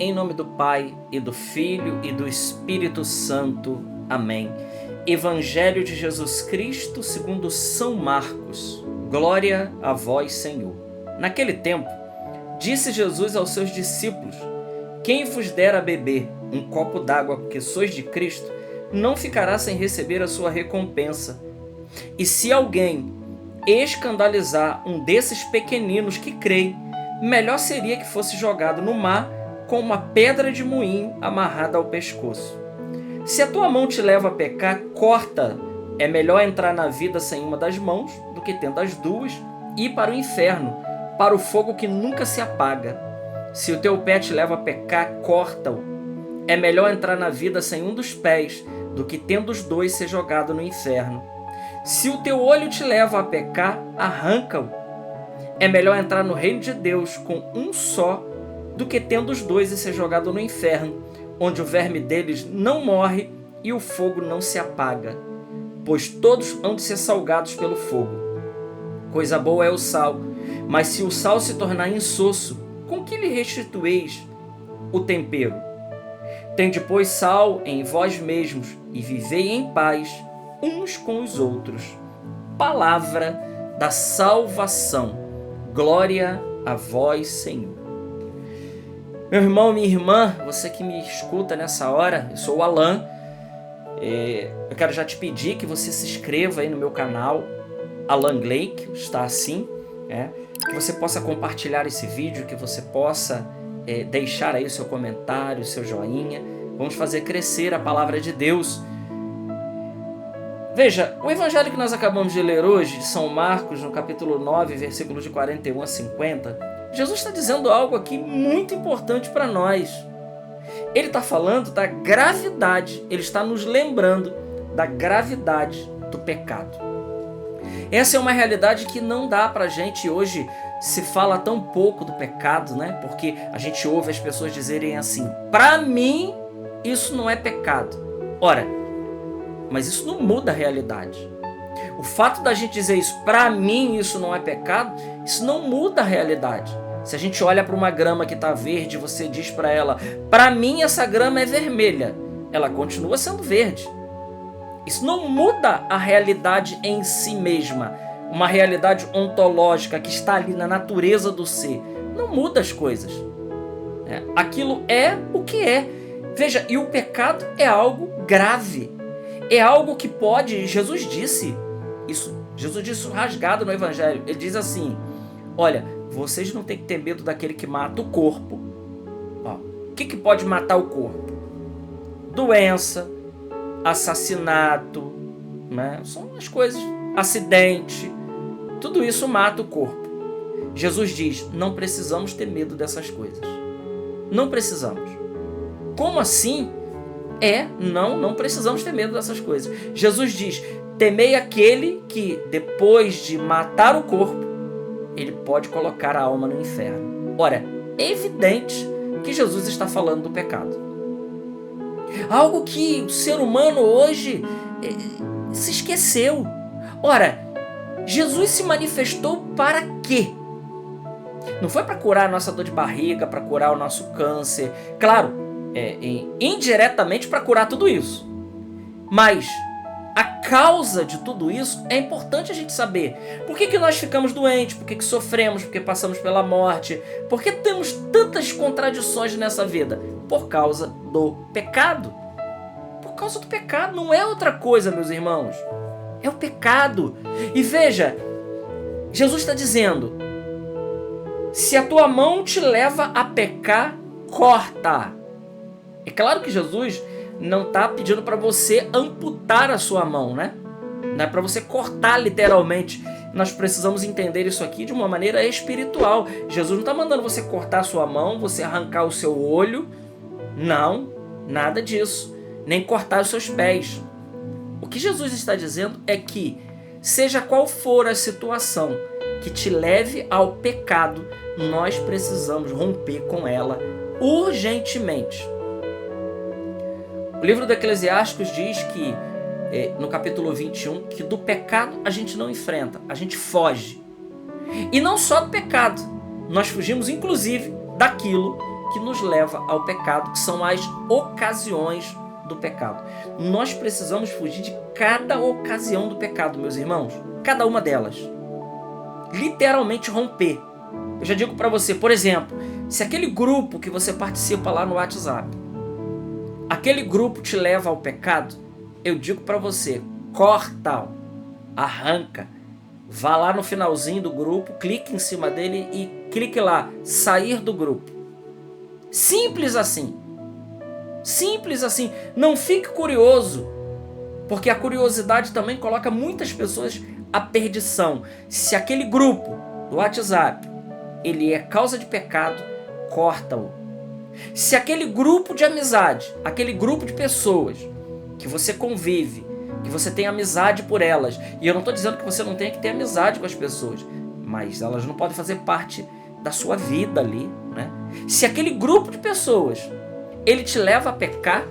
Em nome do Pai, e do Filho, e do Espírito Santo. Amém. Evangelho de Jesus Cristo segundo São Marcos. Glória a vós, Senhor. Naquele tempo, disse Jesus aos seus discípulos: quem vos der a beber um copo d'água porque sois de Cristo, não ficará sem receber a sua recompensa. E se alguém escandalizar um desses pequeninos que creem, melhor seria que fosse jogado no mar com uma pedra de moinho amarrada ao pescoço. Se a tua mão te leva a pecar, corta. É melhor entrar na vida sem uma das mãos do que tendo as duas e ir para o inferno, para o fogo que nunca se apaga. Se o teu pé te leva a pecar, corta-o. É melhor entrar na vida sem um dos pés do que tendo os dois ser jogado no inferno. Se o teu olho te leva a pecar, arranca-o. É melhor entrar no reino de Deus com um só do que tendo os dois e ser jogado no inferno, onde o verme deles não morre e o fogo não se apaga, pois todos hão de ser salgados pelo fogo. Coisa boa é o sal, mas se o sal se tornar insosso, com que lhe restitueis o tempero? Tende, pois, sal em vós mesmos e vivei em paz uns com os outros. Palavra da salvação. Glória a vós, Senhor. Meu irmão, minha irmã, você que me escuta nessa hora, eu sou o Alan. Eu quero já te pedir que você se inscreva aí no meu canal, Alan Gleick, está assim, que você possa compartilhar esse vídeo, que você possa deixar aí o seu comentário, o seu joinha. Vamos fazer crescer a palavra de Deus. Veja, o evangelho que nós acabamos de ler hoje, de São Marcos, no capítulo 9, versículos de 41 a 50, Jesus está dizendo algo aqui muito importante para nós. Ele está falando da gravidade, ele está nos lembrando da gravidade do pecado. Essa é uma realidade que não dá para a gente hoje, se fala tão pouco do pecado, né? Porque a gente ouve as pessoas dizerem assim: para mim isso não é pecado. Ora, mas isso não muda a realidade. O fato da gente dizer isso, para mim isso não é pecado, isso não muda a realidade. Se a gente olha para uma grama que está verde, você diz para ela: para mim essa grama é vermelha, ela continua sendo verde. Isso não muda a realidade em si mesma, uma realidade ontológica que está ali na natureza do ser. Não muda as coisas. Aquilo é o que é. Veja, e o pecado é algo grave. É algo que pode, Jesus disse isso rasgado no Evangelho. Ele diz assim: olha, vocês não têm que ter medo daquele que mata o corpo. O que pode matar o corpo? Doença, assassinato, né? São as coisas, acidente, tudo isso mata o corpo. Jesus diz: não precisamos ter medo dessas coisas. Não precisamos. Como assim? Não precisamos ter medo dessas coisas. Jesus diz: temei aquele que, depois de matar o corpo, ele pode colocar a alma no inferno. Ora, é evidente que Jesus está falando do pecado. Algo que o ser humano hoje se esqueceu. Ora, Jesus se manifestou para quê? Não foi para curar a nossa dor de barriga, para curar o nosso câncer. Claro, indiretamente para curar tudo isso. Mas a causa de tudo isso é importante a gente saber. Por que nós ficamos doentes? Por que sofremos? Por que passamos pela morte? Por que temos tantas contradições nessa vida? Por causa do pecado. Por causa do pecado. Não é outra coisa, meus irmãos. É o pecado. E veja, Jesus está dizendo: se a tua mão te leva a pecar, corta. É claro que Jesus não está pedindo para você amputar a sua mão, né? Não é para você cortar literalmente. Nós precisamos entender isso aqui de uma maneira espiritual. Jesus não está mandando você cortar a sua mão, você arrancar o seu olho. Não, nada disso. Nem cortar os seus pés. O que Jesus está dizendo é que, seja qual for a situação que te leve ao pecado, nós precisamos romper com ela urgentemente. O livro do Eclesiastes diz que, no capítulo 21, que do pecado a gente não enfrenta, a gente foge. E não só do pecado, nós fugimos inclusive daquilo que nos leva ao pecado, que são as ocasiões do pecado. Nós precisamos fugir de cada ocasião do pecado, meus irmãos. Cada uma delas. Literalmente romper. Eu já digo para você, por exemplo, se aquele grupo que você participa lá no WhatsApp, aquele grupo te leva ao pecado, eu digo para você, corta, arranca, vá lá no finalzinho do grupo, clique em cima dele e clique lá, sair do grupo. Simples assim. Simples assim. Não fique curioso, porque a curiosidade também coloca muitas pessoas à perdição. Se aquele grupo do WhatsApp, ele é causa de pecado, corta-o. Se aquele grupo de amizade, aquele grupo de pessoas que você convive, que você tem amizade por elas, e eu não estou dizendo que você não tenha que ter amizade com as pessoas, mas elas não podem fazer parte da sua vida ali, né? Se aquele grupo de pessoas, ele te leva a pecar,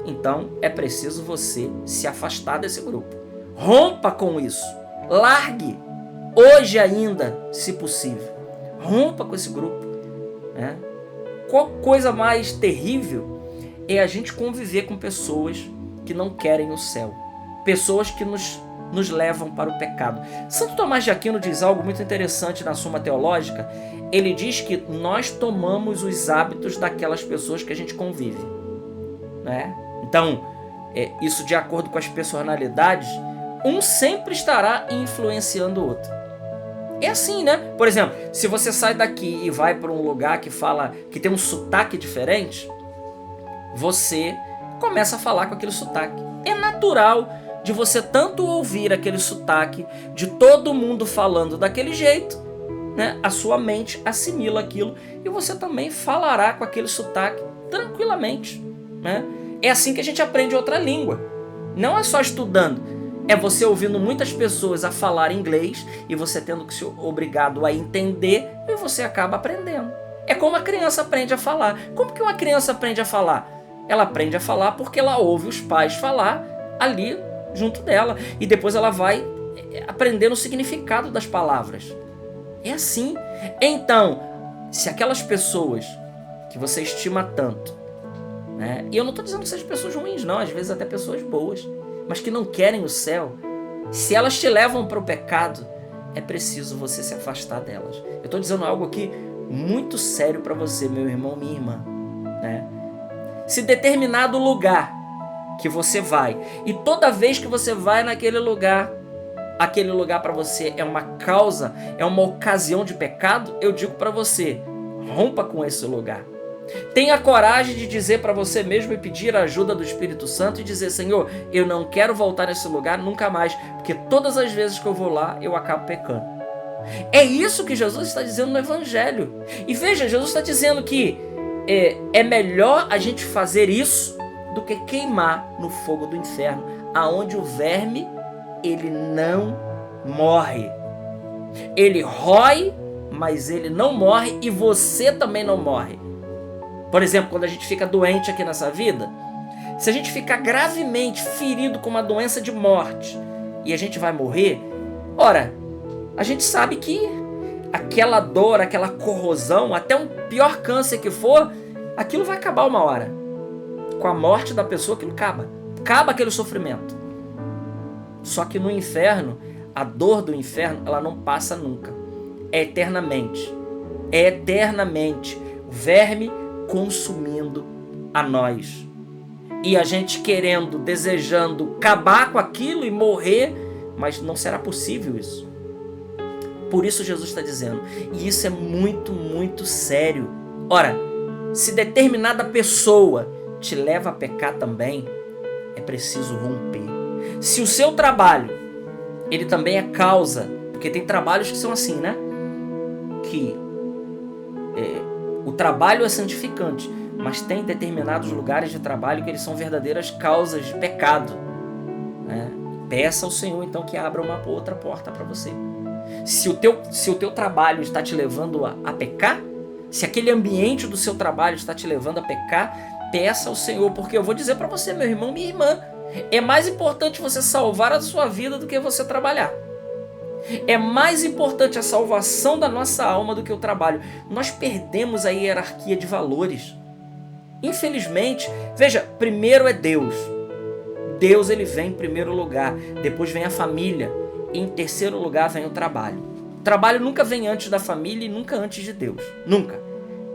então é preciso você se afastar desse grupo. Rompa com isso. Largue, hoje ainda, se possível. Rompa com esse grupo, né? Qual coisa mais terrível é a gente conviver com pessoas que não querem o céu. Pessoas que nos levam para o pecado. Santo Tomás de Aquino diz algo muito interessante na Suma Teológica. Ele diz que nós tomamos os hábitos daquelas pessoas que a gente convive, né? Então, isso de acordo com as personalidades, um sempre estará influenciando o outro. É assim, né? Por exemplo, se você sai daqui e vai para um lugar que tem um sotaque diferente, você começa a falar com aquele sotaque. É natural de você tanto ouvir aquele sotaque, de todo mundo falando daquele jeito, né? A sua mente assimila aquilo e você também falará com aquele sotaque tranquilamente, né? É assim que a gente aprende outra língua. Não é só estudando, é você ouvindo muitas pessoas a falar inglês e você tendo que ser obrigado a entender e você acaba aprendendo. É como a criança aprende a falar. Como que uma criança aprende a falar? Ela aprende a falar porque ela ouve os pais falar ali junto dela e depois ela vai aprendendo o significado das palavras. É assim. Então, se aquelas pessoas que você estima tanto, né? E eu não estou dizendo que sejam pessoas ruins, não, às vezes até pessoas boas, mas que não querem o céu, se elas te levam para o pecado, é preciso você se afastar delas. Eu estou dizendo algo aqui muito sério para você, meu irmão, minha irmã, né? Se determinado lugar que você vai, e toda vez que você vai naquele lugar, aquele lugar para você é uma causa, é uma ocasião de pecado, eu digo para você, rompa com esse lugar. Tenha coragem de dizer para você mesmo e pedir a ajuda do Espírito Santo e dizer, Senhor, eu não quero voltar nesse lugar nunca mais, porque todas as vezes que eu vou lá, eu acabo pecando. É isso que Jesus está dizendo no Evangelho. E veja, Jesus está dizendo que é melhor a gente fazer isso do que queimar no fogo do inferno, aonde o verme, ele não morre. Ele rói, mas ele não morre e você também não morre. Por exemplo, quando a gente fica doente aqui nessa vida, se a gente ficar gravemente ferido com uma doença de morte e a gente vai morrer, ora, a gente sabe que aquela dor, aquela corrosão, até um pior câncer que for, aquilo vai acabar uma hora. Com a morte da pessoa, aquilo acaba. Acaba aquele sofrimento. Só que no inferno, a dor do inferno, ela não passa nunca. É eternamente. É eternamente. O verme consumindo a nós. E a gente querendo, desejando acabar com aquilo e morrer, mas não será possível isso. Por isso Jesus está dizendo, e isso é muito, muito sério. Ora, se determinada pessoa te leva a pecar também, é preciso romper. Se o seu trabalho, ele também é causa, porque tem trabalhos que são assim, né? Que o trabalho é santificante, mas tem determinados lugares de trabalho que eles são verdadeiras causas de pecado, né? Peça ao Senhor então que abra uma outra porta para você. Se o teu trabalho está te levando a pecar, se aquele ambiente do seu trabalho está te levando a pecar, peça ao Senhor, porque eu vou dizer para você, meu irmão, minha irmã, é mais importante você salvar a sua vida do que você trabalhar. É mais importante a salvação da nossa alma do que o trabalho. Nós perdemos a hierarquia de valores. Infelizmente, veja, primeiro é Deus. Deus, ele vem em primeiro lugar, depois vem a família e em terceiro lugar vem o trabalho. O trabalho nunca vem antes da família e nunca antes de Deus. Nunca.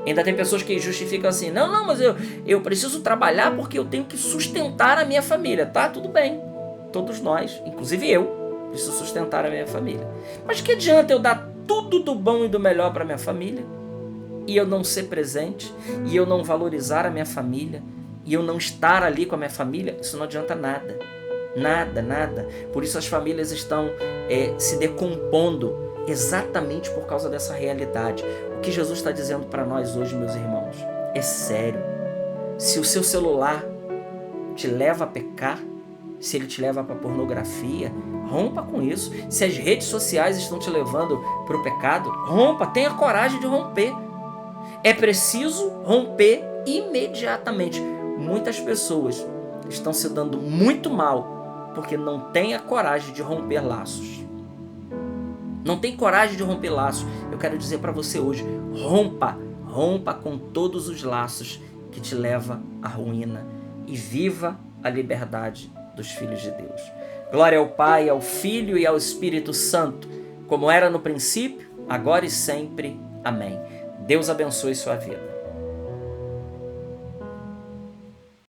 Ainda tem pessoas que justificam assim, não, mas eu preciso trabalhar porque eu tenho que sustentar a minha família. Tá, tudo bem. Todos nós, inclusive eu, preciso sustentar a minha família. Mas que adianta eu dar tudo do bom e do melhor para minha família e eu não ser presente, e eu não valorizar a minha família, e eu não estar ali com a minha família? Isso não adianta nada. Nada, nada. Por isso as famílias estão se decompondo exatamente por causa dessa realidade. O que Jesus está dizendo para nós hoje, meus irmãos, é sério. Se o seu celular te leva a pecar, se ele te leva para pornografia, rompa com isso. Se as redes sociais estão te levando para o pecado, rompa, tenha coragem de romper. É preciso romper imediatamente. Muitas pessoas estão se dando muito mal porque não têm a coragem de romper laços. Não tem coragem de romper laços. Eu quero dizer para você hoje, rompa com todos os laços que te levam à ruína e viva a liberdade dos filhos de Deus. Glória ao Pai, ao Filho e ao Espírito Santo, como era no princípio, agora e sempre. Amém. Deus abençoe sua vida.